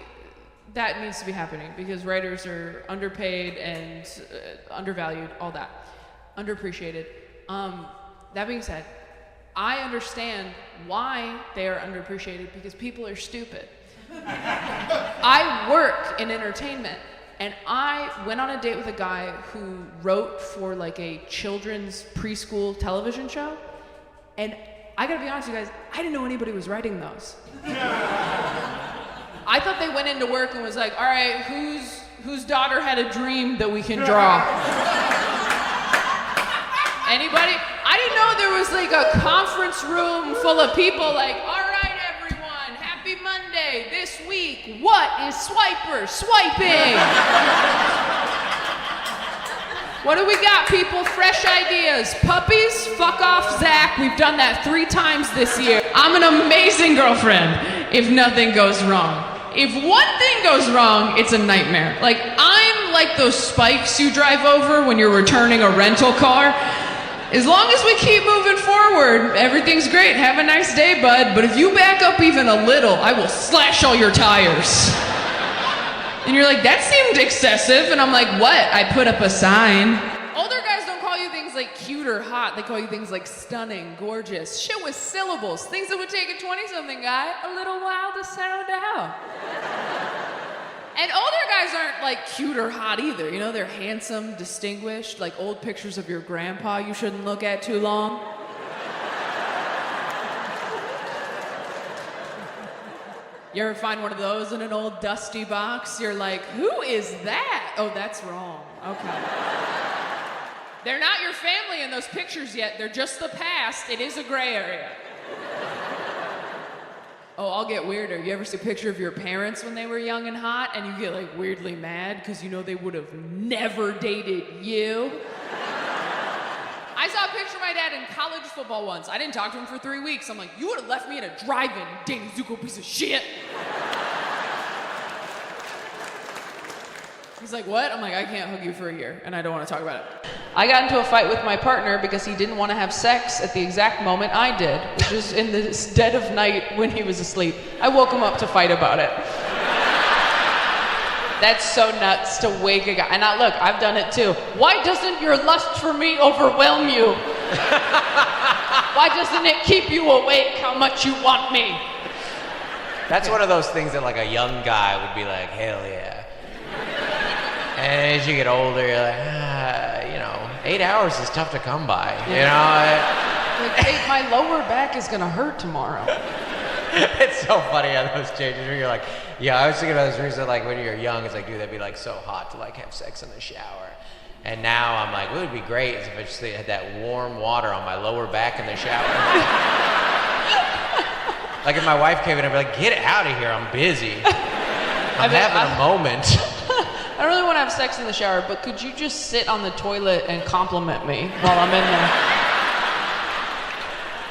that needs to be happening because writers are underpaid and undervalued, all that, underappreciated. That being said, I understand why they are underappreciated because people are stupid. I work in entertainment and I went on a date with a guy who wrote for like a children's preschool television show, and I gotta be honest with you guys, I didn't know anybody was writing those. I thought they went into work and was like, all right, whose daughter had a dream that we can draw? Anybody? I didn't know there was like a conference room full of people like, all right, everyone, happy Monday. This week, what is Swiper swiping? What do we got, people? Fresh ideas. Puppies? Fuck off, Zach. We've done that 3 times this year. I'm an amazing girlfriend if nothing goes wrong. If one thing goes wrong, it's a nightmare. Like, I'm like those spikes you drive over when you're returning a rental car. As long as we keep moving forward, everything's great. Have a nice day, bud. But if you back up even a little, I will slash all your tires. And you're like, that seemed excessive. And I'm like, what? I put up a sign. Older guys don't call you things like cute or hot. They call you things like stunning, gorgeous. Shit with syllables. Things that would take a 20-something guy a little while to sound out. And older guys aren't like cute or hot either. You know, they're handsome, distinguished, like old pictures of your grandpa you shouldn't look at too long. You ever find one of those in an old dusty box? You're like, who is that? Oh, that's wrong. Okay. They're not your family in those pictures yet. They're just the past. It is a gray area. Oh, I'll get weirder. You ever see a picture of your parents when they were young and hot and you get like weirdly mad because you know they would have never dated you? I saw a picture of my dad in college football once. I didn't talk to him for 3 weeks. I'm like, you would have left me in a drive-in, Danny Zuko piece of shit. He's like, what? I'm like, I can't hug you for a year, and I don't want to talk about it. I got into a fight with my partner because he didn't want to have sex at the exact moment I did, which was in the dead of night when he was asleep. I woke him up to fight about it. That's so nuts to wake a guy. And look, I've done it too. Why doesn't your lust for me overwhelm you? Why doesn't it keep you awake how much you want me? That's one of those things that like a young guy would be like, hell yeah. And as you get older, you're like, 8 hours is tough to come by. Like, hey, my lower back is gonna hurt tomorrow. It's so funny how those changes where you're like, yeah, I was thinking about this recently, like when you're young, it's like, dude, that'd be like so hot to like have sex in the shower. And now I'm like, it would be great if I just had that warm water on my lower back in the shower. Like if my wife came in, I'd be like, get out of here, I'm busy. I'm having a moment. I don't really want to have sex in the shower, but could you just sit on the toilet and compliment me while I'm in there?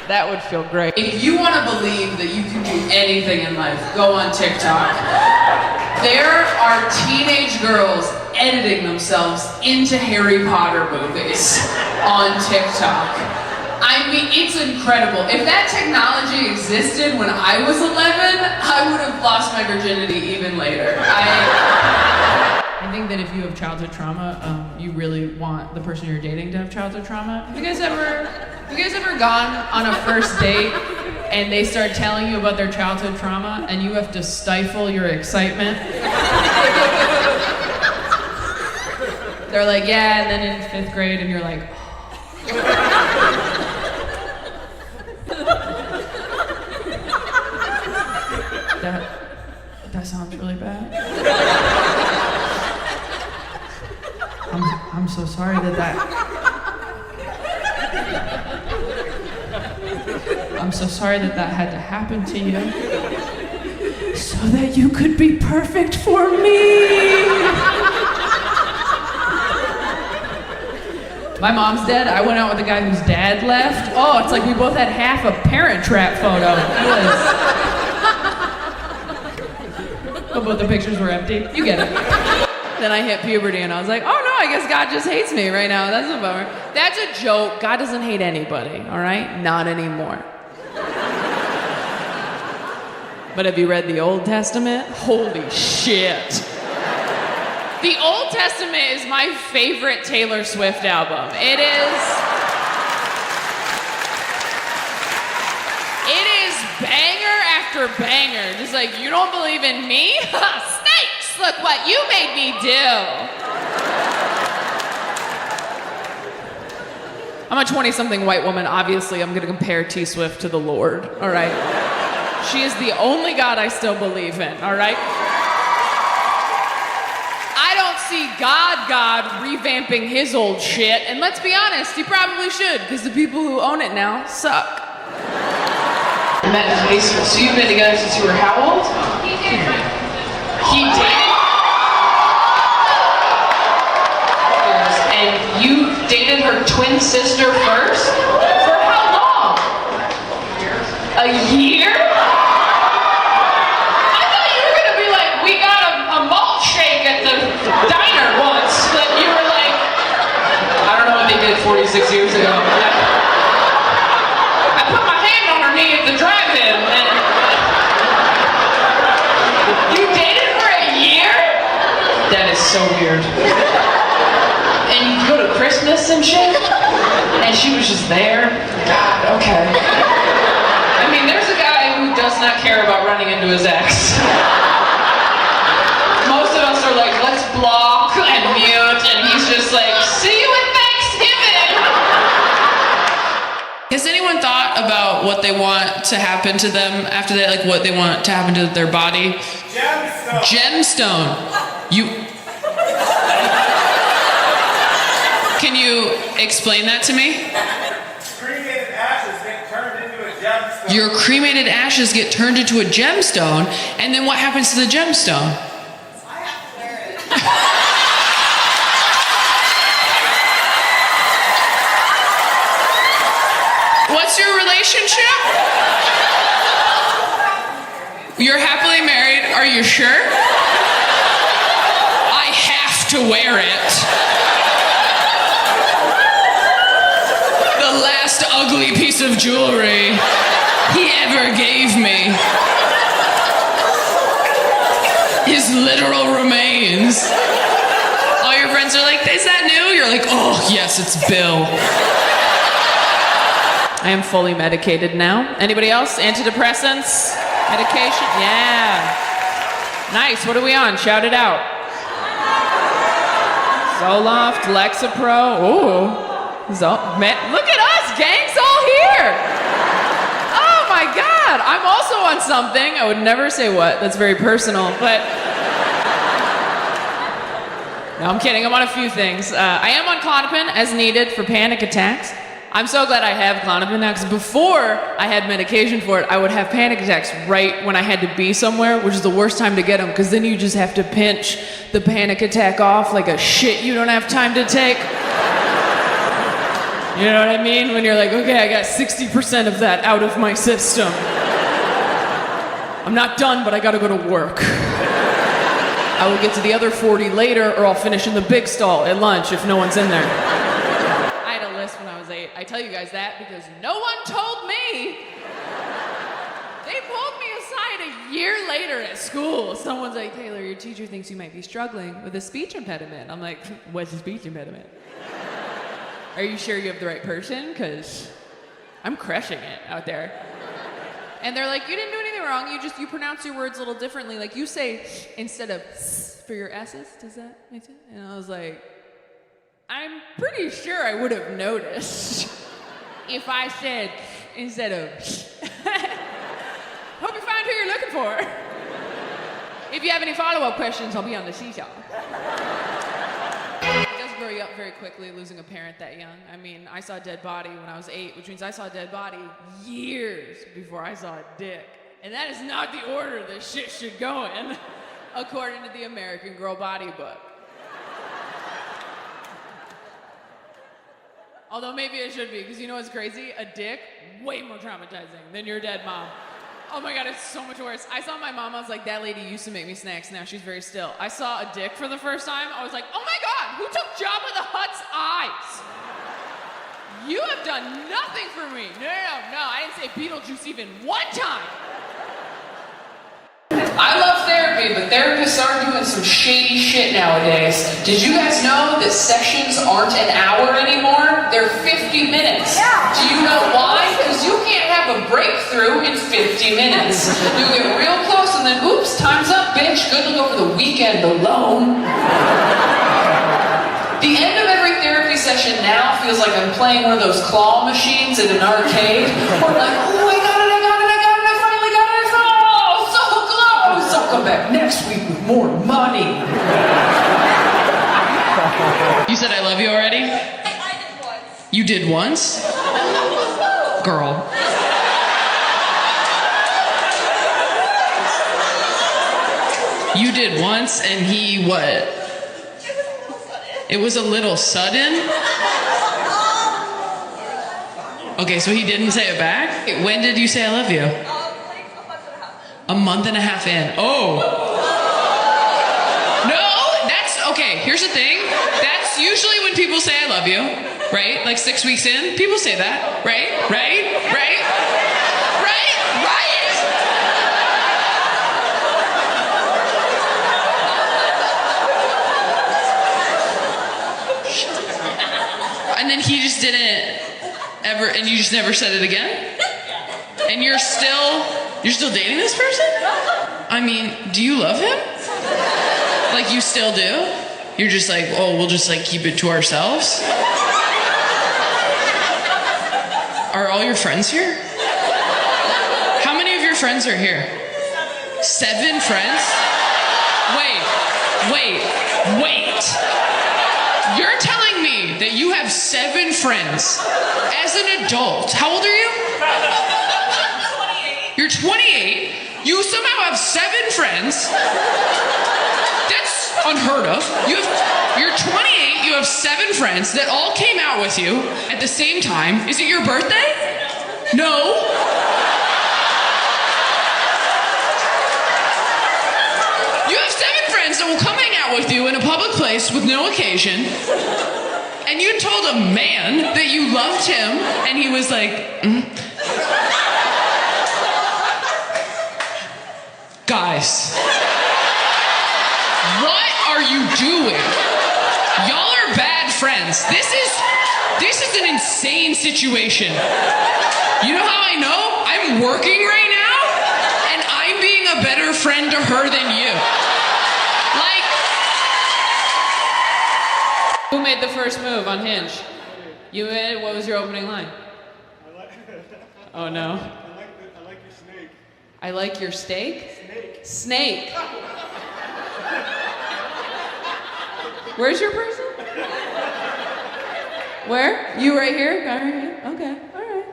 That would feel great. If you want to believe that you can do anything in life, go on TikTok. There are teenage girls editing themselves into Harry Potter movies on TikTok. I mean, it's incredible. If that technology existed when I was 11, I would have lost my virginity even later. I think that if you have childhood trauma, you really want the person you're dating to have childhood trauma. Have you guys ever gone on a first date and they start telling you about their childhood trauma and you have to stifle your excitement? They're like, yeah, and then in 5th grade, and you're like, that sounds really bad. I'm so sorry I'm so sorry that had to happen to you. So that you could be perfect for me. My mom's dead. I went out with a guy whose dad left. Oh, it's like we both had half a Parent Trap photo. But both the pictures were empty. You get it. Then I hit puberty and I was like, oh no, I guess God just hates me right now. That's a bummer. That's a joke. God doesn't hate anybody, all right? Not anymore. But have you read the Old Testament? Holy shit. The Old Testament is my favorite Taylor Swift album. It is banger after banger. Just like, you don't believe in me? Snakes, look what you made me do. I'm a 20-something white woman. Obviously, I'm gonna compare T Swift to the Lord, all right? She is the only God I still believe in, all right? I don't see God revamping his old shit, and let's be honest, he probably should, because the people who own it now suck. Met in high school. So you've been together since you were how old? He dated? And you dated her twin sister first? For how long? A year? I thought you were gonna be like, we got a malt shake at the diner once. 6 years ago. I put my hand on her knee at the drive-in, and you dated for a year? That is so weird. And you go to Christmas and shit, and she was just there. God, okay. I mean, there's a guy who does not care about running into his ex. Most of us are like, let's block and mute, and he's just like, see you at Thanksgiving. Has anyone thought about what they want to happen to them after that? Like what they want to happen to their body? Gemstone. Can you explain that to me? Cremated ashes get turned into a gemstone. Your cremated ashes get turned into a gemstone, and then what happens to the gemstone? I have to wear it. What's your relationship? You're happily married. Are you sure? I have to wear it. The last ugly piece of jewelry he ever gave me. His literal remains. All your friends are like, is that new? You're like, oh, yes, it's Bill. I am fully medicated now. Anybody else? Antidepressants? Medication? Yeah. Nice. What are we on? Shout it out. Zoloft, Lexapro. Ooh. Man, look at us, gang's all here. Oh my God. I'm also on something. I would never say what. That's very personal, but. No, I'm kidding. I'm on a few things. I am on Klonopin as needed for panic attacks. I'm so glad I have Klonopin now, because before I had medication for it, I would have panic attacks right when I had to be somewhere, which is the worst time to get them, because then you just have to pinch the panic attack off like a shit you don't have time to take. You know what I mean? When you're like, okay, I got 60% of that out of my system. I'm not done, but I gotta go to work. I will get to the other 40 later, or I'll finish in the big stall at lunch if no one's in there. I had a list when I was 8. I tell you guys that because no one told me. They pulled me aside a year later at school. Someone's like, Taylor, your teacher thinks you might be struggling with a speech impediment. I'm like, what's a speech impediment? Are you sure you have the right person? Because I'm crushing it out there. And they're like, you didn't do anything wrong. You pronounce your words a little differently. Like you say instead of for your S's. Does that make sense? And I was like, I'm pretty sure I would have noticed if I said instead of. Hope you find who you're looking for. If you have any follow-up questions, I'll be on the seesaw. Grow you up very quickly, losing a parent that young. I mean, I saw a dead body when I was 8, which means I saw a dead body years before I saw a dick. And that is not the order this shit should go in, according to the American Girl Body Book. Although maybe it should be, because you know what's crazy? A dick, way more traumatizing than your dead mom. Oh my God, it's so much worse. I saw my mom, I was like, that lady used to make me snacks, now she's very still. I saw a dick for the first time, I was like, oh my God, who took Jabba the Hutt's eyes? You have done nothing for me. No, I didn't say Beetlejuice even one time. I love therapy, but therapists are doing some shady shit nowadays. Did you guys know that sessions aren't an hour anymore? They're 50 minutes. Yeah. Do you know why? Because you can't have a breakthrough in 50 minutes. You get real close and then, oops, time's up, bitch. Good to go for the weekend alone. The end of every therapy session now feels like I'm playing one of those claw machines in an arcade. Or like, oh, I got it, I finally got it, oh, so close. I'll come back next week with more money. You said I love you already? I did once. You did once? Girl. You did once and he what? It was a little sudden? Okay, so he didn't say it back? When did you say I love you? Like a month and a half. A month and a half in. Oh! No, that's okay. here's the thing. That's usually when people say I love you, right? Like 6 weeks in, people say that, right? And then he just didn't ever, and you just never said it again? And you're still dating this person? I mean, do you love him? Like you still do? You're just like, oh, we'll just like keep it to ourselves? Are all your friends here? How many of your friends are here? 7 friends? Wait. You're telling me that you have 7 friends as an adult. How old are you? 28. You're 28. You somehow have 7 friends. That's unheard of. You're 28, you have 7 friends that all came out with you at the same time. Is it your birthday? No. You have 7 friends that will come hang out with you in a public place with no occasion. And you told a man that you loved him, and he was like, Guys, what are you doing? Y'all are bad friends. This is an insane situation. You know how I know? I'm working right now, and I'm being a better friend to her than you. Like, Who made the first move on Hinge? You made it? What was your opening line? Oh no. I like your snake. I like your steak? Snake. Where's your person? Where? You right here? Got right here? Okay, alright.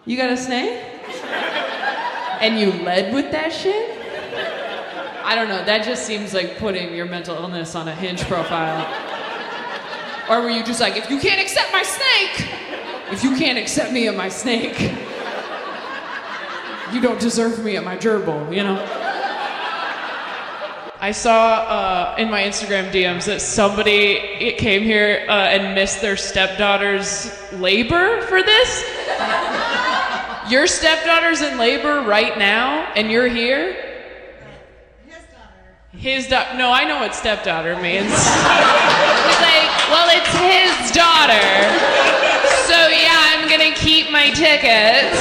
You got a snake? And you led with that shit? I don't know, that just seems like putting your mental illness on a Hinge profile. Or were you just like, if you can't accept my snake, if you can't accept me and my snake, you don't deserve me at my gerbil, you know? I saw in my Instagram DMs that somebody came here and missed their stepdaughter's labor for this. Your stepdaughter's in labor right now, and you're here? His daughter. No, I know what stepdaughter means. He's like, well, it's his daughter. So yeah, I'm gonna keep my tickets.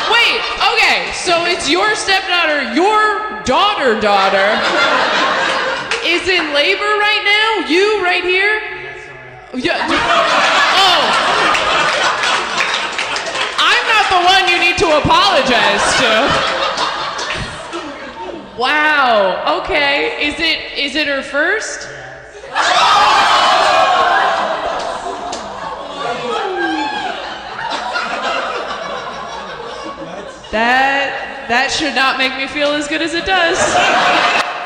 Wait, okay, so it's your stepdaughter, your daughter is in labor right now? You right here? Yeah. Oh. I'm not the one you need to apologize to. Wow, okay. Is it her first? That should not make me feel as good as it does.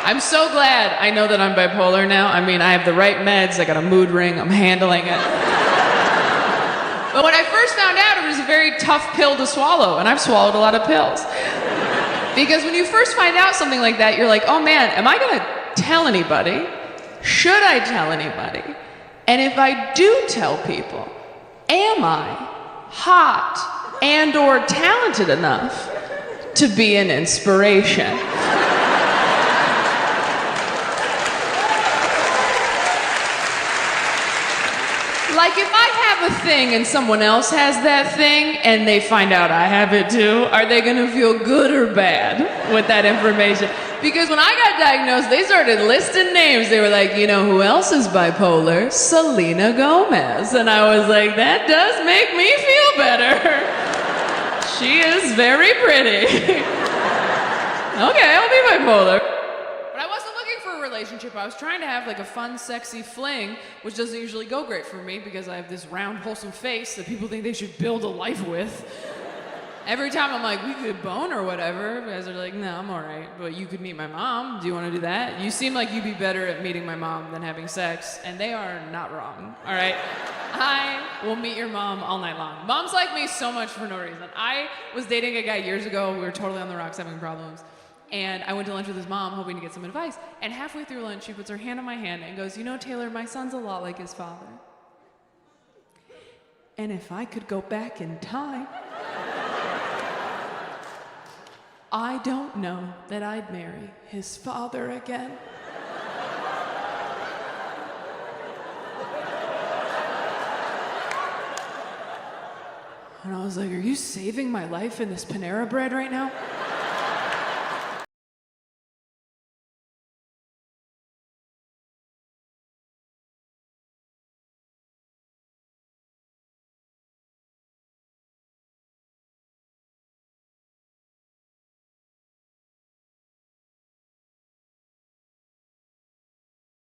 I'm so glad I know that I'm bipolar now. I mean, I have the right meds, I got a mood ring, I'm handling it. But when I first found out, it was a very tough pill to swallow, and I've swallowed a lot of pills. Because when you first find out something like that, you're like, oh man, am I gonna tell anybody? Should I tell anybody? And if I do tell people, am I hot and or talented enough to be an inspiration? Like if I have a thing and someone else has that thing and they find out I have it too, are they gonna feel good or bad with that information? Because when I got diagnosed, they started listing names. They were like, you know who else is bipolar? Selena Gomez. And I was like, that does make me feel better. She is very pretty. Okay, I'll be bipolar. But I wasn't looking for a relationship. I was trying to have like a fun, sexy fling, which doesn't usually go great for me because I have this round, wholesome face that people think they should build a life with. Every time I'm like, we could bone or whatever, you guys are like, no, I'm all right, but you could meet my mom. Do you want to do that? You seem like you'd be better at meeting my mom than having sex, and they are not wrong, all right? I will meet your mom all night long. Moms like me so much for no reason. I was dating a guy years ago. We were totally on the rocks having problems. And I went to lunch with his mom, hoping to get some advice. And halfway through lunch, she puts her hand on my hand and goes, "You know, Taylor, my son's a lot like his father. And if I could go back in time, I don't know that I'd marry his father again." And I was like, "Are you saving my life in this Panera Bread right now?"